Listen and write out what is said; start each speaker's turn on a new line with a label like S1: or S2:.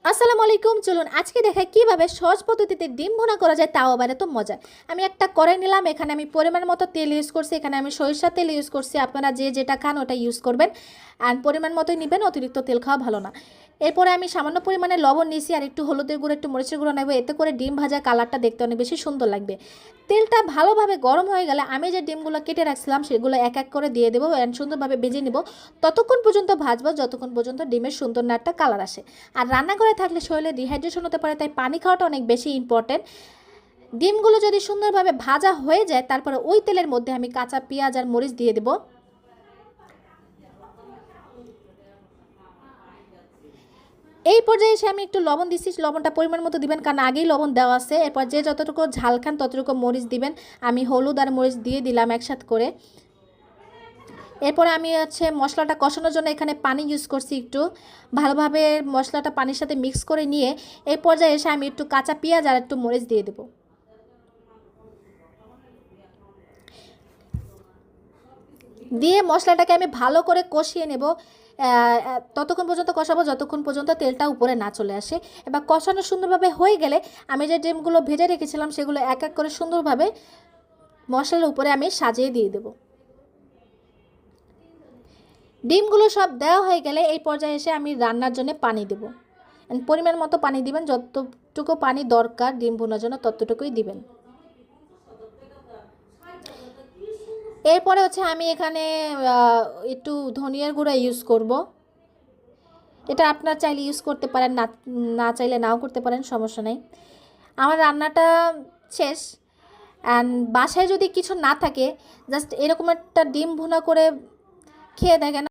S1: আসসালামু আলাইকুম। চলুন আজকে দেখাই কিভাবে সহজ পদ্ধতিতে ডিম ভুনা করা যায়, তাও আবার এত মজা। আমি একটা কড়াই নিলাম, এখানে আমি পরিমাণ মতো তেল ইউজ করছি, এখানে আমি সরিষার তেল ইউজ করছি। আপনারা যে যেটা খান ওটা ইউজ করবেন, আর পরিমাণ মতোই নেবেন, অতিরিক্ত তেল খাওয়া ভালো না। এরপরে আমি সামান্য পরিমাণে লবণ নিয়েছি, আর একটু হলুদের গুঁড়ো, একটু মরিচের গুঁড়ো নেব। এতে করে ডিম ভাজা কালারটা দেখতে অনেক বেশি সুন্দর লাগবে। তেলটা ভালোভাবে গরম হয়ে গেলে আমি যে ডিমগুলো কেটে রাখছিলাম সেগুলো এক এক করে দিয়ে দেবো, অ্যান্ড সুন্দরভাবে ভেজে নেব। ততক্ষণ পর্যন্ত ভাজবো যতক্ষণ পর্যন্ত ডিমের সুন্দর একটা কালার আসে। আর রান্না করে থাকলে শরীরে ডিহাইড্রেশন হতে পারে, তাই পানি খাওয়াটা অনেক বেশি ইম্পর্টেন্ট। ডিমগুলো যদি সুন্দরভাবে ভাজা হয়ে যায়, তারপরে ওই তেলের মধ্যে আমি কাঁচা পেঁয়াজ আর মরিচ দিয়ে দেবো। এই পর্যায়ে এসে আমি একটু লবণ দিচ্ছি, লবণটা পরিমাণ মতো দিবেন, কারণ আগেই লবণ দেওয়া আছে। এরপর যে যতটুকু ঝাল খান ততটুকু মরিচ দিবেন। আমি হলুদ আর মরিচ দিয়ে দিলাম একসাথে করে। এরপরে আমি মশলাটা কষানোর জন্য এখানে পানি ইউজ করছি। একটু ভালোভাবে মশলাটা পানির সাথে মিক্স করে নিয়ে এই পর্যায়ে এসে আমি একটু কাঁচা পেঁয়াজ আর একটু মরিচ দিয়ে দেবো। দিয়ে মশলাটাকে আমি ভালো করে কষিয়ে নেব। ততক্ষণ পর্যন্ত কষাবো যতক্ষণ পর্যন্ত তেলটা উপরে না চলে আসে। এবার কষানো সুন্দরভাবে হয়ে গেলে আমি যে ডিমগুলো ভেজে রেখেছিলাম সেগুলো এক এক করে সুন্দরভাবে মশলার উপরে আমি সাজিয়ে দিয়ে দেবো। ডিমগুলো সব দেওয়া হয়ে গেলে এই পর্যায়ে এসে আমি রান্নার জন্য পানি দেবো। পরিমাণ মতো পানি দিবেন, যতটুকু পানি দরকার ডিম ভুনার জন্য ততটুকুই দিবেন। এরপরে আমি এখানে একটু ধনিয়ার গুঁড়া ইউজ করব। এটা আপনার চাইলে ইউজ করতে পারেন, না না চাইলে নাও করতে পারেন, সমস্যা নেই। আমার রান্নাটা শেষ। অ্যান্ড বাসায় যদি কিছু না থাকে, জাস্ট এরকম একটা ডিম ভুনা করে খেয়ে দেখেন।